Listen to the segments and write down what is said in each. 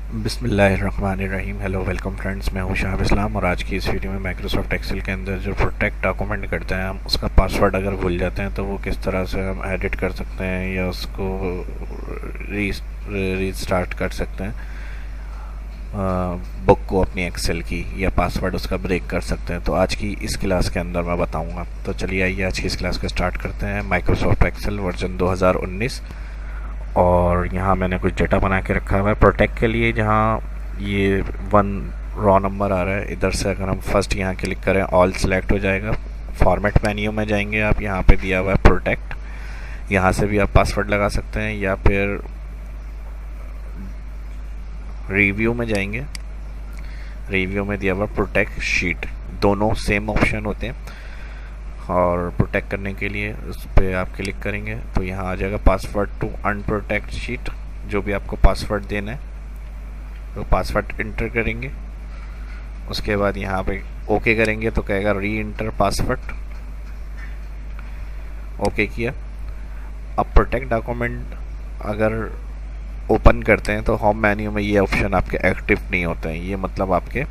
बिस्मिल्लाहिर्रहमानिर्रहीम। Hello welcome friends, मैं हूं शाहब इस्लाम और आज की इस वीडियो में माइक्रोसॉफ्ट एक्सेल के अंदर जो प्रोटेक्ट डॉक्यूमेंट करते हैं हम उसका पासवर्ड अगर भूल जाते हैं तो वो किस तरह से हम एडिट कर सकते हैं या उसको रीस्टार्ट कर सकते हैं, बुक को अपनी एक्सेल की, या पासवर्ड उसका ब्रेक कर सकते हैं। तो आज की इस क्लास के अंदर मैं बताऊंगा। तो चलिए आइए आज की इस क्लास को स्टार्ट करते हैं। माइक्रोसॉफ्ट एक्सेल वर्जन 2019 और यहाँ मैंने कुछ डेटा बना के रखा हुआ है प्रोटेक्ट के लिए। जहाँ ये 1 रॉ नंबर आ रहा है, इधर से अगर हम फर्स्ट यहाँ क्लिक करें ऑल सेलेक्ट हो जाएगा। फॉर्मेट मेन्यू में जाएंगे आप, यहाँ पे दिया हुआ है प्रोटेक्ट, यहाँ से भी आप पासवर्ड लगा सकते हैं या फिर रिव्यू में जाएंगे। रिव्यू में दिया हुआ प्रोटेक्ट शीट, दोनों सेम ऑप्शन होते हैं और प्रोटेक्ट करने के लिए उस पर आप क्लिक करेंगे तो यहाँ आ जाएगा पासवर्ड टू अनप्रोटेक्ट शीट। जो भी आपको पासवर्ड देना है तो पासवर्ड इंटर करेंगे, उसके बाद यहाँ पे ओके करेंगे तो कहेगा री इंटर पासवर्ड। ओके किया। अब प्रोटेक्ट डॉक्यूमेंट अगर ओपन करते हैं तो होम मेन्यू में ये ऑप्शन आपके एक्टिव नहीं होते हैं, ये मतलब आपके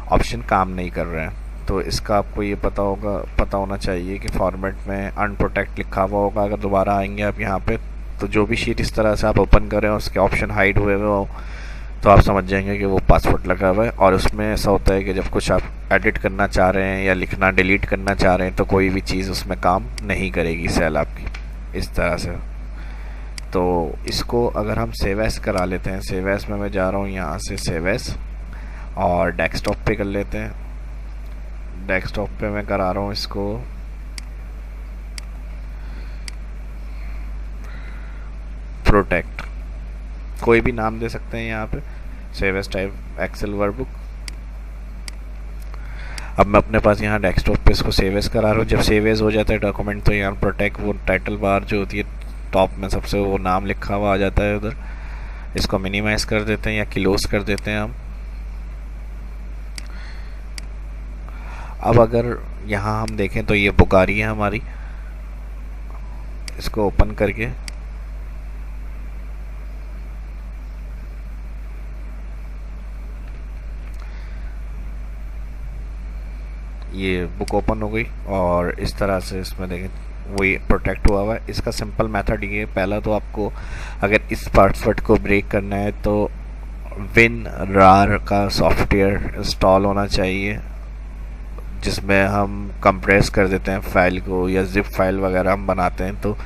ऑप्शन काम नहीं कर रहे हैं। तो इसका आपको ये पता होना चाहिए कि फॉर्मेट में अनप्रोटेक्ट लिखा हुआ होगा। अगर दोबारा आएंगे आप यहाँ पे तो जो भी शीट इस तरह से आप ओपन करें उसके ऑप्शन हाइड हुए हो तो आप समझ जाएंगे कि वो पासवर्ड लगा हुआ है। और उसमें ऐसा होता है कि जब कुछ आप एडिट करना चाह रहे हैं या लिखना डिलीट करना चाह रहे हैं तो कोई भी चीज़ उसमें काम नहीं करेगी सेल आपकी, इस तरह से। तो इसको अगर हम सेव एज करा लेते हैं, सेव एज में मैं जा रहा हूँ यहाँ से सेव एज और डेस्कटॉप पे कर लेते हैं। डेस्कटॉप पे मैं करा रहा हूँ इसको प्रोटेक्ट, कोई भी नाम दे सकते हैं यहाँ पे, save as type Excel workbook. अब मैं अपने पास यहाँ डेस्कटॉप पे इसको सेव एज करा रहा हूँ। जब सेव एज हो जाता है डॉक्यूमेंट तो यहाँ प्रोटेक्ट वो टाइटल बार जो होती है टॉप में सबसे वो नाम लिखा हुआ आ जाता है उधर। इसको मिनिमाइज कर देते हैं या क्लोज कर देते हैं हम। अब अगर यहाँ हम देखें तो ये बुक आ रही है हमारी, इसको ओपन करके ये बुक ओपन हो गई और इस तरह से इसमें देखें वही प्रोटेक्ट हुआ है। इसका सिंपल मेथड ये है, पहला तो आपको अगर इस पासवर्ड को ब्रेक करना है तो WinRAR का सॉफ्टवेयर इंस्टॉल होना चाहिए जिसमें हम कंप्रेस कर देते हैं फाइल को, या जिप फाइल वगैरह हम बनाते हैं तो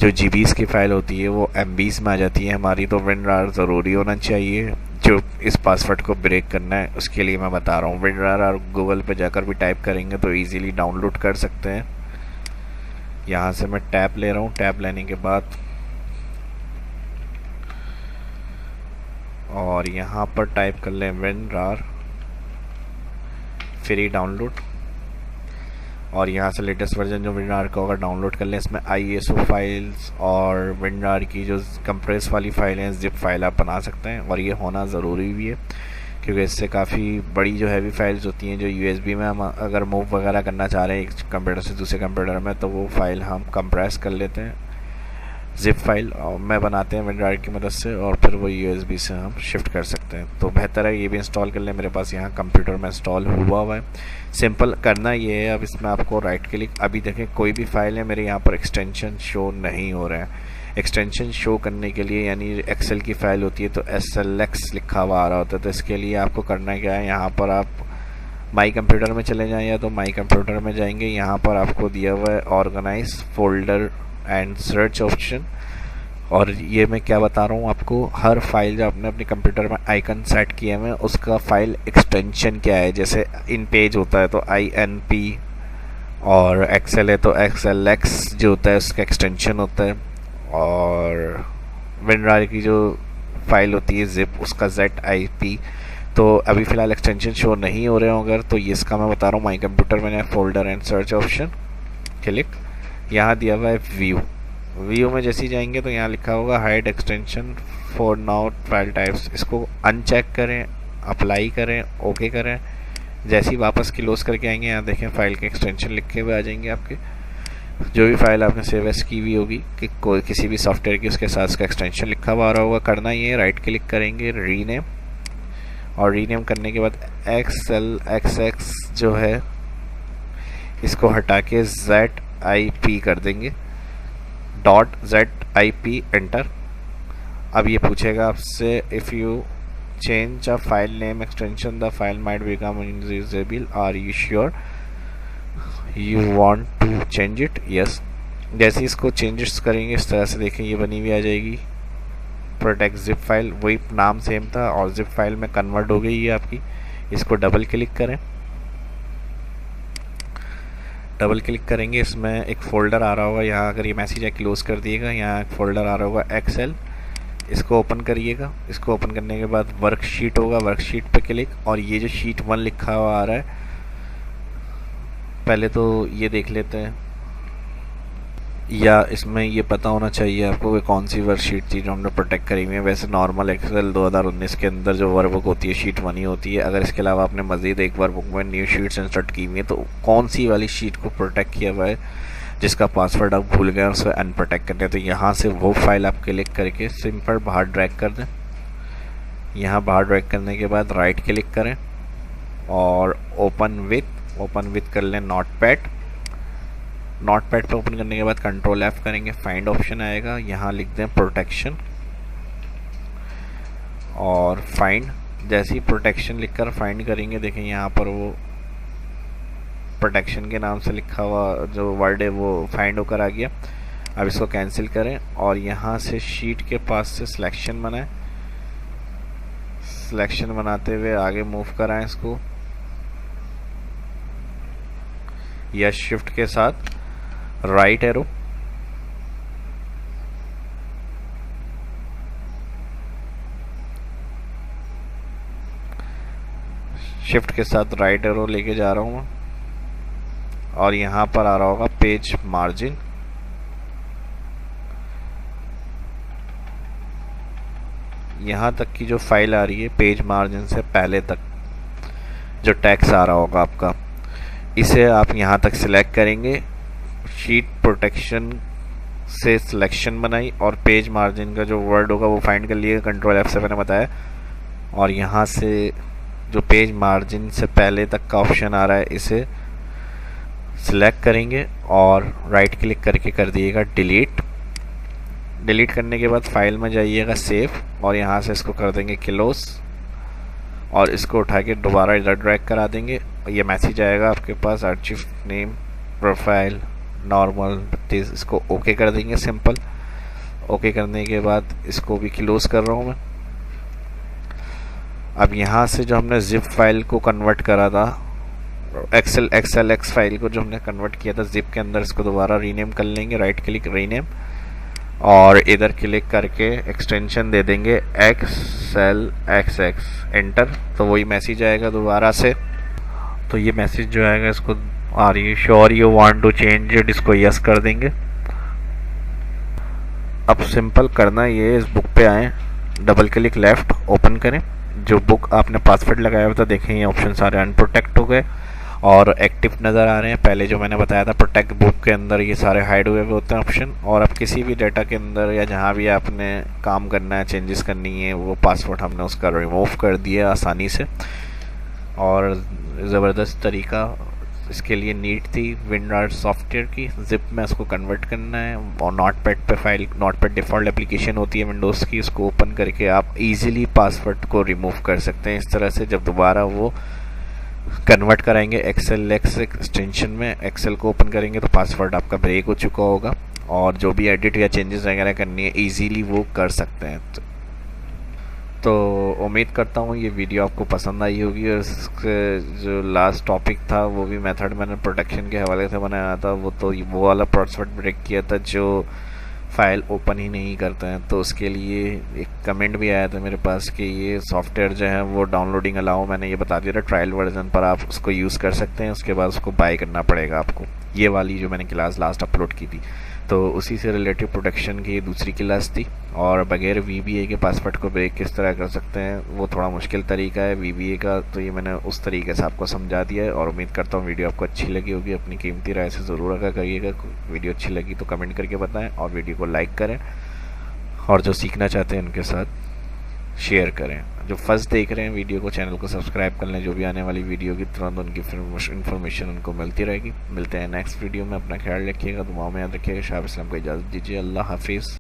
जो GBs की फ़ाइल होती है वो MBs में आ जाती है हमारी। तो WinRAR ज़रूरी होना चाहिए जो इस पासवर्ड को ब्रेक करना है उसके लिए मैं बता रहा हूँ। WinRAR और गूगल पे जाकर भी टाइप करेंगे तो इजीली डाउनलोड कर सकते हैं। यहाँ से मैं टैब ले रहा हूँ, टैब लेने के बाद और यहाँ पर टाइप कर लें WinRAR फ्री डाउनलोड और यहाँ से लेटेस्ट वर्जन जो WinRAR का होगा डाउनलोड कर लें। इसमें ISO फाइल्स और WinRAR की जो कंप्रेस वाली फाइल हैं, जिप फाइल आप बना सकते हैं और ये होना ज़रूरी भी है क्योंकि इससे काफ़ी बड़ी जो हैवी फाइल्स होती हैं जो USB में हम अगर मूव वगैरह करना चाह रहे हैं एक कंप्यूटर से दूसरे कंप्यूटर में तो वो फाइल हम कंप्रेस कर लेते हैं, जिप फाइल में बनाते हैं WinRAR की मदद से और फिर वो USB से हम शिफ्ट कर सकते हैं। तो बेहतर है ये भी इंस्टॉल कर लें। मेरे पास यहाँ कंप्यूटर में इंस्टॉल हुआ है। सिंपल करना ये है, अब इसमें आपको राइट क्लिक, अभी देखें कोई भी फाइल है मेरे यहाँ पर एक्सटेंशन शो नहीं हो रहे हैं। एक्सटेंशन शो करने के लिए यानी एक्सेल की फ़ाइल होती है तो SLX लिखा हुआ आ रहा होता है। तो इसके लिए आपको करना क्या है, यहाँ पर आप माई कंप्यूटर में चले जाएँ या तो माई कंप्यूटर में जाएंगे, यहाँ पर आपको दिया हुआ है organise folder and search option. और ये मैं क्या बता रहा हूँ आपको, हर फाइल जो आपने अपने कंप्यूटर में आइकन सेट किए हुए हैं उसका फाइल एक्सटेंशन क्या है। जैसे इन पेज होता है तो INP और एक्सेल है तो XLX जो होता है उसका एक्सटेंशन होता है, और WinRAR की जो फाइल होती है जिप उसका ZIP। तो अभी फ़िलहाल एक्सटेंशन शो नहीं हो रहे हो अगर तो ये इसका मैं बता रहा हूँ माई कंप्यूटर में folder and search option click, यहाँ दिया हुआ है व्यू में जैसे ही जाएंगे तो यहाँ लिखा होगा hide extension for now file types. इसको अनचेक करें, अप्लाई करें, ओके करें। जैसे ही वापस क्लोज करके आएंगे यहाँ देखें फाइल के एक्सटेंशन लिखे हुए आ जाएंगे आपके। जो भी फाइल आपने सेव एस की हुई होगी कि कोई किसी भी सॉफ्टवेयर की, उसके साथ उसका एक्सटेंशन लिखा हुआ आ रहा होगा। करना ये राइट क्लिक करेंगे, रीनेम, और रीनेम करने के बाद एक्सएल एक्सएक्स जो है इसको हटा के ZIP कर देंगे, .ZIP, एंटर। अब ये पूछेगा आपसे if you change a file name extension the file might become unusable, are you sure you want to change it? yes। जैसे इसको चेंजेस करेंगे इस तरह से देखें ये बनी हुई आ जाएगी प्रोटेक्ट जिप फाइल, वही नाम सेम था और जिप फाइल में कन्वर्ट हो गई है आपकी। इसको डबल क्लिक करें, डबल क्लिक करेंगे, इसमें एक फ़ोल्डर आ रहा होगा, यहाँ अगर ये मैसेज है क्लोज कर दिएगा, यहाँ एक फ़ोल्डर आ रहा होगा एक्सेल, इसको ओपन करिएगा। इसको ओपन करने के बाद वर्कशीट होगा, वर्कशीट पे क्लिक, और ये जो शीट 1 लिखा हुआ आ रहा है पहले तो ये देख लेते हैं, या इसमें ये पता होना चाहिए आपको कि कौन सी वर्कशीट थी जो हमने प्रोटेक्ट करी हुई है। वैसे नॉर्मल एक्सेल 2019 के अंदर जो वर्कबुक होती है शीट 1 ही होती है। अगर इसके अलावा आपने मज़ीद एक वर्कबुक में न्यू शीट्स इंस्टॉल की हुई है तो कौन सी वाली शीट को प्रोटेक्ट किया हुआ है जिसका पासवर्ड आप भूल गए और उसे अनप्रोटेक्ट करते हैं, तो यहाँ से वो फाइल आप क्लिक करके सिंपल बाहर ड्रैग कर दें। यहाँ बाहर ड्रैग करने के बाद राइट क्लिक करें और ओपन विथ कर लें नोटपैड। नोटपैड पे ओपन करने के बाद कंट्रोल F करेंगे, फाइंड ऑप्शन आएगा, यहाँ लिख दें प्रोटेक्शन और फाइंड। जैसे ही प्रोटेक्शन लिखकर फाइंड करेंगे देखें यहाँ पर वो प्रोटेक्शन के नाम से लिखा हुआ जो वर्ड है वो फाइंड होकर आ गया। अब इसको कैंसिल करें और यहाँ से शीट के पास से सिलेक्शन बनाएं, सिलेक्शन बनाते हुए आगे मूव कराएं इसको, या शिफ्ट के साथ राइट एरो, शिफ्ट के साथ राइट एरो लेके जा रहा हूँ और यहाँ पर आ रहा होगा पेज मार्जिन, यहाँ तक की जो फाइल आ रही है पेज मार्जिन से पहले तक जो टेक्स्ट आ रहा होगा आपका, इसे आप यहाँ तक सिलेक्ट करेंगे। शीट प्रोटेक्शन से सिलेक्शन बनाई और पेज मार्जिन का जो वर्ड होगा वो फाइंड कर लिए, कंट्रोल F से मैंने बताया, और यहाँ से जो पेज मार्जिन से पहले तक का ऑप्शन आ रहा है इसे सिलेक्ट करेंगे और राइट क्लिक करके कर दिएगा डिलीट। डिलीट करने के बाद फाइल में जाइएगा सेव और यहाँ से इसको कर देंगे क्लोज और इसको उठा के दोबारा इधर ड्रैग करा देंगे। ये मैसेज आएगा आपके पास आर्चिव नेम प्रोफाइल नॉर्मल 32, इसको ओके कर देंगे सिंपल। ओके करने के बाद इसको भी क्लोज कर रहा हूँ मैं। अब यहाँ से जो हमने जिप फाइल को कन्वर्ट करा था एक्स फाइल को जो हमने कन्वर्ट किया था जिप के अंदर, इसको दोबारा रीनेम कर लेंगे, राइट क्लिक रीनेम और इधर क्लिक करके एक्सटेंशन दे देंगे XLXX, एंटर। तो वही मैसेज आएगा दोबारा से। तो ये मैसेज जो आएगा इसको are you sure you want to change it, इसको यस कर देंगे। अब सिंपल करना ये, इस बुक पे आएँ, डबल क्लिक लेफ्ट ओपन करें, जो बुक आपने पासवर्ड लगाया हुआ था देखें ये ऑप्शन सारे अनप्रोटेक्ट हो गए और एक्टिव नज़र आ रहे हैं। पहले जो मैंने बताया था प्रोटेक्ट बुक के अंदर ये सारे हाइड हुए होते हैं ऑप्शन, और अब किसी भी डाटा के अंदर या जहाँ भी आपने काम करना है चेंजेस करनी है वो पासवर्ड हमने उसका रिमूव कर दिया आसानी से। और ज़बरदस्त तरीका इसके लिए नीड थी विंडोज सॉफ्टवेयर की, जिप में उसको कन्वर्ट करना है और नोटपैड पे फाइल, नोटपैड डिफ़ॉल्ट एप्लीकेशन होती है विंडोज़ की, उसको ओपन करके आप इजीली पासवर्ड को रिमूव कर सकते हैं। इस तरह से जब दोबारा वो कन्वर्ट कराएंगे XLX एक्सटेंशन में, एक्सेल को ओपन करेंगे तो पासवर्ड आपका ब्रेक हो चुका होगा और जो भी एडिट या चेंजेस वगैरह करनी है ईजीली वो कर सकते हैं। तो उम्मीद करता हूँ ये वीडियो आपको पसंद आई होगी और इसके जो लास्ट टॉपिक था वो भी मेथड मैंने प्रोटेक्शन के हवाले से बनाया था, वो वाला पासवर्ड ब्रेक किया था जो फाइल ओपन ही नहीं करते हैं। तो उसके लिए एक कमेंट भी आया था मेरे पास कि ये सॉफ्टवेयर जो है वो डाउनलोडिंग अलाउ, मैंने ये बता दिया था ट्रायल वर्जन पर आप उसको यूज़ कर सकते हैं, उसके बाद उसको बाय करना पड़ेगा आपको। ये वाली जो मैंने क्लास लास्ट अपलोड की थी तो उसी से रिलेटेड प्रोटेक्शन की दूसरी क्लास थी। और बगैर VBA के पासवर्ड को ब्रेक किस तरह कर सकते हैं वो थोड़ा मुश्किल तरीका है VBA का, तो ये मैंने उस तरीके से आपको समझा दिया है। और उम्मीद करता हूँ वीडियो आपको अच्छी लगी होगी। अपनी कीमती राय से ज़रूर आगाह करिएगा। वीडियो अच्छी लगी तो कमेंट करके बताएं और वीडियो को लाइक करें, और जो सीखना चाहते हैं उनके साथ शेयर करें। जो फर्स्ट देख रहे हैं वीडियो को, चैनल को सब्सक्राइब कर लें। जो भी आने वाली वीडियो की तुरंत उनकी इन्फॉर्मेशन उनको मिलती रहेगी। मिलते हैं नेक्स्ट वीडियो में। अपना ख्याल रखिएगा, दुआओं में याद रखिएगा। शाह इस्लाम को इजाज़त दीजिए। अल्लाह हाफिज़।